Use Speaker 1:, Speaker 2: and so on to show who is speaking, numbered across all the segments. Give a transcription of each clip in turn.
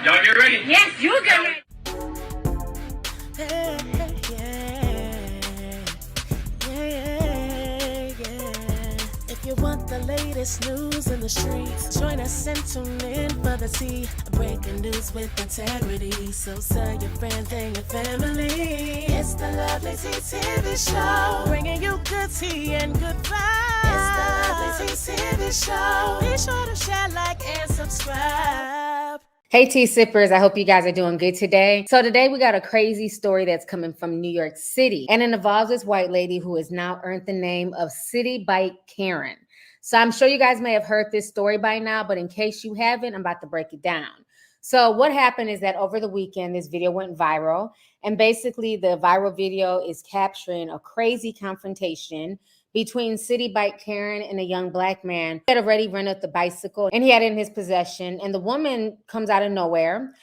Speaker 1: Y'all get ready?
Speaker 2: Yes, you get ready.
Speaker 3: If you want the latest news in the streets, join us and tune in for the tea. Breaking news with integrity. So tell your friends and your family. It's the Lovely Tea TV show, bringing you good tea and good vibes. It's the Lovely Tea TV show. Be sure to share, like, and subscribe.
Speaker 4: Hey tea sippers, I hope you guys are doing good today. So today we got a crazy story that's coming from New York City, and it involves this white lady who has now earned the name of City Bike Karen. So I'm sure you guys may have heard this story by now, but in case you haven't, I'm about to break it down. So what happened is that over the weekend, this video went viral, and basically the viral video is capturing a crazy confrontation between City Bike Karen and a young black man who had already rented the bicycle and he had it in his possession. And the woman comes out of nowhere.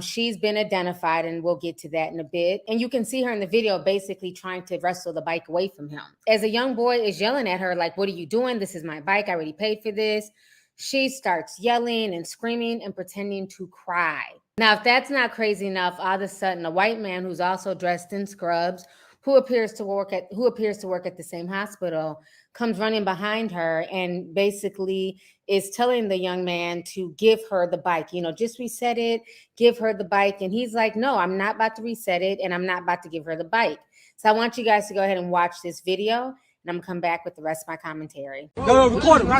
Speaker 4: She's been identified, and we'll get to that in a bit. And you can see her in the video basically trying to wrestle the bike away from him. As a young boy is yelling at her, like, "What are you doing? This is my bike. I already paid for this." She starts yelling and screaming and pretending to cry. Now, if that's not crazy enough, all of a sudden a white man who's also dressed in scrubs, who appears to work at the same hospital, comes running behind her and basically is telling the young man to give her the bike, just reset it, give her the bike. And he's like, "No, I'm not about to reset it, and I'm not about to give her the bike." So I want you guys to go ahead and watch this video, and I'm gonna come back with the rest of my commentary.
Speaker 5: No, record it.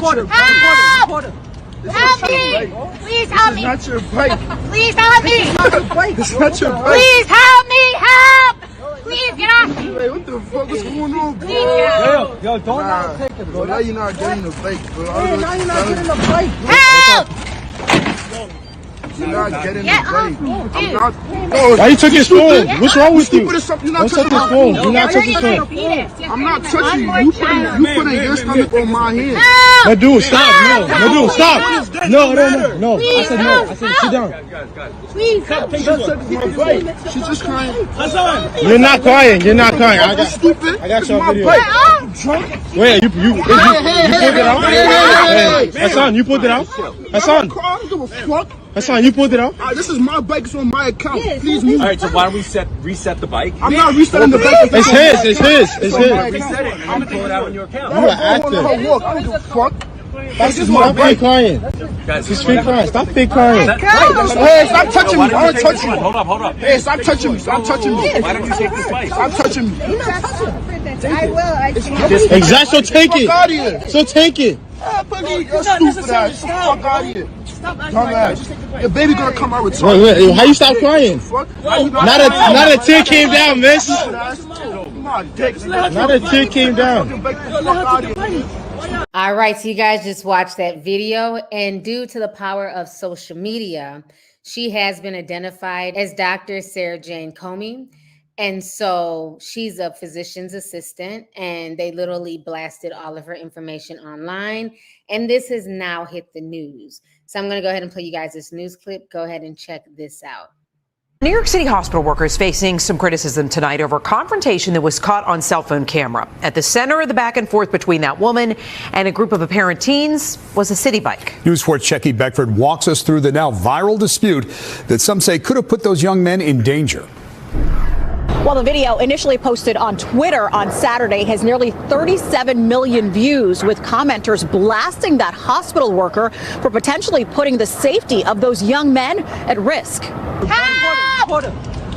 Speaker 2: Help me! Please help me!
Speaker 5: This is not your bike.
Speaker 2: Please help me!
Speaker 5: It's not your bike.
Speaker 2: Please help me! Help! Please get off me!
Speaker 5: Hey, what the fuck is going on, bro?
Speaker 6: Yo, don't not take it, bro.
Speaker 5: Now you're not getting the bike, bro.
Speaker 6: Hey, now you're not getting the bike, bro.
Speaker 2: Help!
Speaker 5: You're not getting the
Speaker 2: Get
Speaker 5: bike.
Speaker 2: off me,
Speaker 5: I'm
Speaker 2: dude.
Speaker 5: not.
Speaker 6: Why you took his phone? What's wrong with you?
Speaker 5: Stupid as something. You're not
Speaker 6: Don't touch
Speaker 5: touching
Speaker 6: his
Speaker 5: my
Speaker 6: phone.
Speaker 5: phone.
Speaker 6: You're not touching his phone.
Speaker 5: I'm not touching you. You putting your stomach on my hand.
Speaker 6: No, dude, stop. No, dude, stop. No. I said no. I said sit down.
Speaker 5: She's just crying.
Speaker 6: You're not crying.
Speaker 5: That's stupid.
Speaker 6: I got
Speaker 5: It's
Speaker 6: your
Speaker 5: my
Speaker 6: video.
Speaker 5: bike.
Speaker 6: Wait, you pulled it out? Hey, Hassan, you pulled it out? Hassan,
Speaker 5: I don't give a fuck.
Speaker 6: Hassan, you pulled it out?
Speaker 5: This is my bike. It's on my account. Please move.
Speaker 1: All right, so why don't we reset the bike?
Speaker 5: I'm not resetting the bike.
Speaker 6: It's his.
Speaker 1: Reset it. I'm gonna pull it out on your account.
Speaker 6: You an actor.
Speaker 5: I don't give a fuck.
Speaker 6: This is my fake crying.
Speaker 1: Guys,
Speaker 6: He's fake crying. Stop fake crying.
Speaker 5: Hey, stop touching me. I don't touch you.
Speaker 1: Hold up.
Speaker 5: Hey, stop touching me. Stop touching me.
Speaker 1: Why don't you take this bike?
Speaker 5: Stop touching me.
Speaker 2: I will.
Speaker 6: Exactly. So take
Speaker 5: Fuck out of here.
Speaker 6: it. So take it.
Speaker 5: You're stupid ass. Fuck out of here. Dumbass. Your baby gonna come out with
Speaker 6: Wait. How you stop crying?
Speaker 5: Fuck.
Speaker 6: Not a tear came down, miss.
Speaker 5: My dick.
Speaker 6: Not a tear came down.
Speaker 4: All right, so you guys just watched that video, and due to the power of social media, she has been identified as Dr. Sarah Jane Comey. And so she's a physician's assistant, and they literally blasted all of her information online. And this has now hit the news. So I'm going to go ahead and play you guys this news clip. Go ahead and check this out.
Speaker 7: New York City hospital workers facing some criticism tonight over a confrontation that was caught on cell phone camera. At the center of the back and forth between that woman and a group of apparent teens was a City Bike.
Speaker 8: News 4's Checky Beckford walks us through the now viral dispute that some say could have put those young men in danger.
Speaker 9: Well, the video initially posted on Twitter on Saturday has nearly 37 million views, with commenters blasting that hospital worker for potentially putting the safety of those young men at risk.
Speaker 2: Help!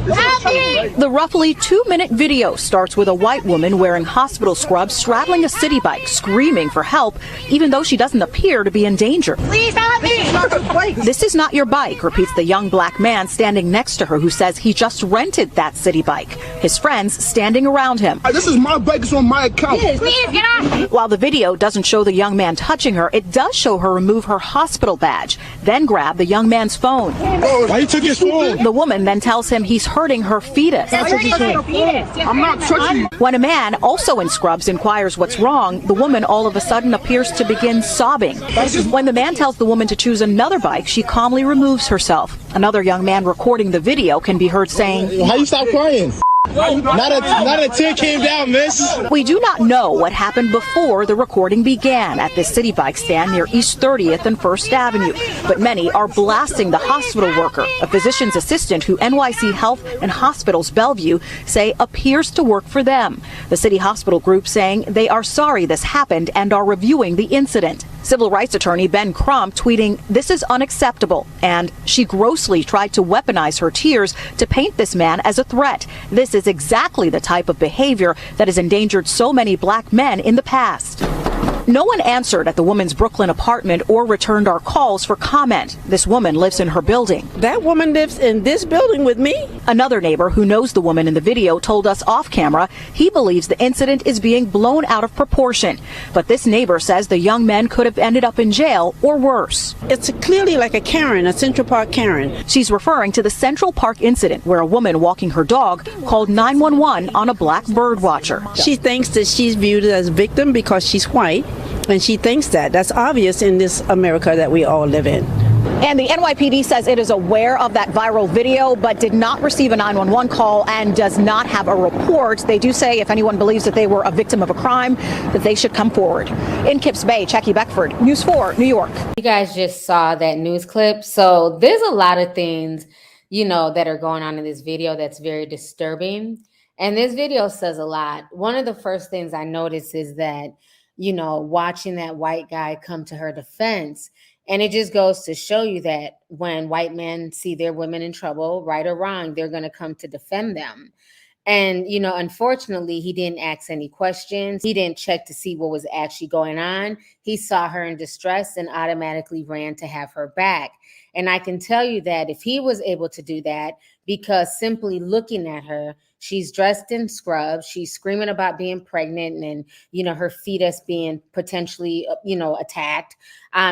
Speaker 2: Help me!
Speaker 9: The roughly 2-minute video starts with a white woman wearing hospital scrubs straddling a City Bike, screaming for help, even though she doesn't appear to be in danger.
Speaker 2: Please help me!
Speaker 9: This is not your bike, repeats the young black man standing next to her, who says he just rented that City Bike. His friends standing around him.
Speaker 5: This is my bike. It's on my account.
Speaker 2: Please get off me!
Speaker 9: While the video doesn't show the young man touching her, it does show her remove her hospital badge, then grab the young man's phone.
Speaker 6: Why you took his phone?
Speaker 9: The woman then tells him he's hurting her fetus.
Speaker 5: I'm not touching you.
Speaker 9: When a man, also in scrubs, inquires what's wrong, the woman all of a sudden appears to begin sobbing. When the man tells the woman to choose another bike, she calmly removes herself. Another young man recording the video can be heard saying,
Speaker 6: How you stop crying? Not a 10 came down, miss.
Speaker 9: We do not know what happened before the recording began at this City Bike stand near East 30th and 1st Avenue, but many are blasting the hospital worker, a physician's assistant who NYC Health and Hospitals Bellevue say appears to work for them. The City Hospital Group saying they are sorry this happened and are reviewing the incident. Civil rights attorney Ben Crump tweeting, "This is unacceptable," and "She grossly tried to weaponize her tears to paint this man as a threat. This is exactly the type of behavior that has endangered so many black men in the past." No one answered at the woman's Brooklyn apartment or returned our calls for comment. This woman lives in her building.
Speaker 10: That woman lives in this building with me?
Speaker 9: Another neighbor who knows the woman in the video told us off camera he believes the incident is being blown out of proportion. But this neighbor says the young men could have ended up in jail or worse.
Speaker 10: It's clearly like a Karen, a Central Park Karen.
Speaker 9: She's referring to the Central Park incident where a woman walking her dog called 911 on a black bird watcher.
Speaker 10: She thinks that she's viewed as a victim because she's white. And she thinks that. That's obvious in this America that we all live in.
Speaker 9: And the NYPD says it is aware of that viral video, but did not receive a 911 call and does not have a report. They do say if anyone believes that they were a victim of a crime, that they should come forward. In Kips Bay, Jackie Beckford, News 4, New York.
Speaker 4: You guys just saw that news clip. So there's a lot of things, that are going on in this video that's very disturbing. And this video says a lot. One of the first things I noticed is that watching that white guy come to her defense. And it just goes to show you that when white men see their women in trouble, right or wrong, they're going to come to defend them. And, unfortunately, he didn't ask any questions. He didn't check to see what was actually going on. He saw her in distress and automatically ran to have her back. And I can tell you that if he was able to do that, because simply looking at her, she's dressed in scrubs, she's screaming about being pregnant and, her fetus being potentially, attacked.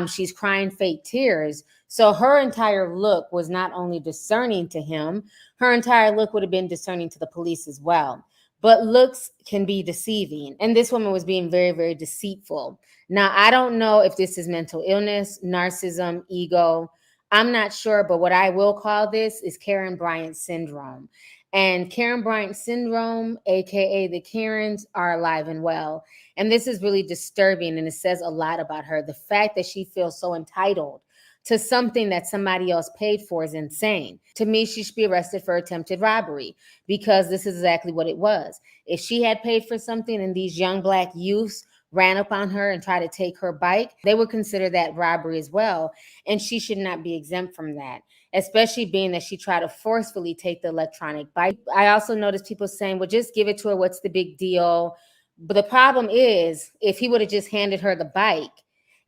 Speaker 4: She's crying fake tears. So her entire look was not only discerning to him, her entire look would have been discerning to the police as well. But looks can be deceiving. And this woman was being very, very deceitful. Now, I don't know if this is mental illness, narcissism, ego. I'm not sure, but what I will call this is Karen Bryant syndrome. And Karen Bryant syndrome, aka the Karens, are alive and well. And this is really disturbing, and it says a lot about her. The fact that she feels so entitled to something that somebody else paid for is insane. To me, she should be arrested for attempted robbery, because this is exactly what it was. If she had paid for something and these young black youths ran up on her and tried to take her bike, they would consider that robbery as well. And she should not be exempt from that, especially being that she tried to forcefully take the electronic bike. I also noticed people saying, well, just give it to her. What's the big deal? But the problem is, if he would have just handed her the bike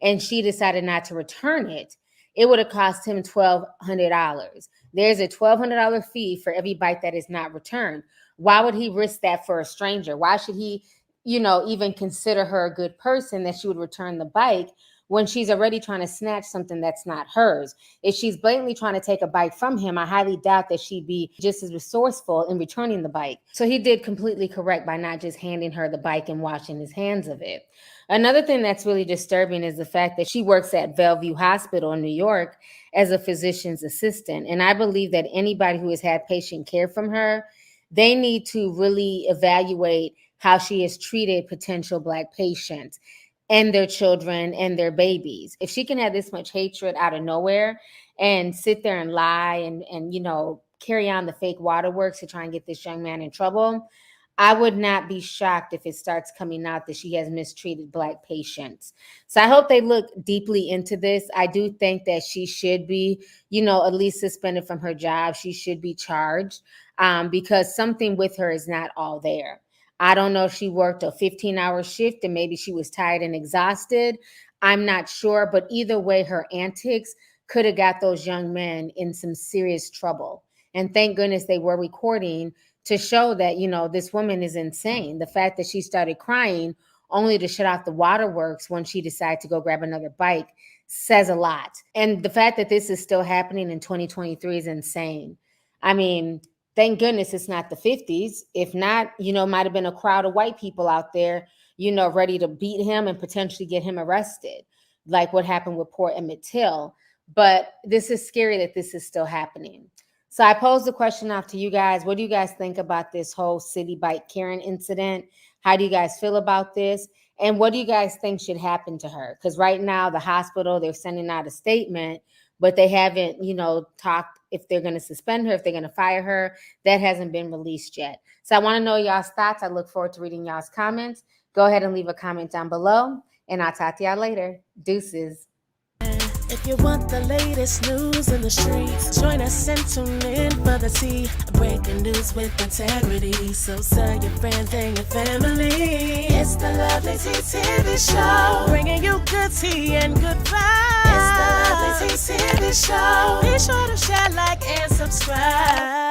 Speaker 4: and she decided not to return it, it would have cost him $1,200. There's a $1,200 fee for every bike that is not returned. Why would he risk that for a stranger? Why should he, even consider her a good person that she would return the bike when she's already trying to snatch something that's not hers? If she's blatantly trying to take a bike from him, I highly doubt that she'd be just as resourceful in returning the bike. So he did completely correct by not just handing her the bike and washing his hands of it. Another thing that's really disturbing is the fact that she works at Bellevue Hospital in New York as a physician's assistant. And I believe that anybody who has had patient care from her, they need to really evaluate how she has treated potential Black patients and their children and their babies. If she can have this much hatred out of nowhere and sit there and lie and carry on the fake waterworks to try and get this young man in trouble, I would not be shocked if it starts coming out that she has mistreated Black patients. So I hope they look deeply into this. I do think that she should be, at least suspended from her job. She should be charged because something with her is not all there. I don't know if she worked a 15-hour shift and maybe she was tired and exhausted. I'm not sure, but either way, her antics could have got those young men in some serious trouble. And thank goodness they were recording to show that, this woman is insane. The fact that she started crying only to shut off the waterworks when she decided to go grab another bike says a lot. And the fact that this is still happening in 2023 is insane. I mean, thank goodness it's not the 50s. If not, might have been a crowd of white people out there, ready to beat him and potentially get him arrested, like what happened with poor Emmett Till. But this is scary that this is still happening. So I posed the question off to you guys. What do you guys think about this whole City Bike Karen incident? How do you guys feel about this? And what do you guys think should happen to her? Because right now the hospital, they're sending out a statement, but they haven't, talked if they're going to suspend her, if they're going to fire her. That hasn't been released yet. So I want to know y'all's thoughts. I look forward to reading y'all's comments. Go ahead and leave a comment down below, and I'll talk to y'all later. Deuces.
Speaker 3: If you want the latest news in the streets, join us and tune in for the tea. Breaking news with integrity. So tell your friends and your family. It's the Lovely Tea TV Show, bringing you good tea and good vibes. It's the Lovely Tea TV Show. Be sure to share, like, and subscribe.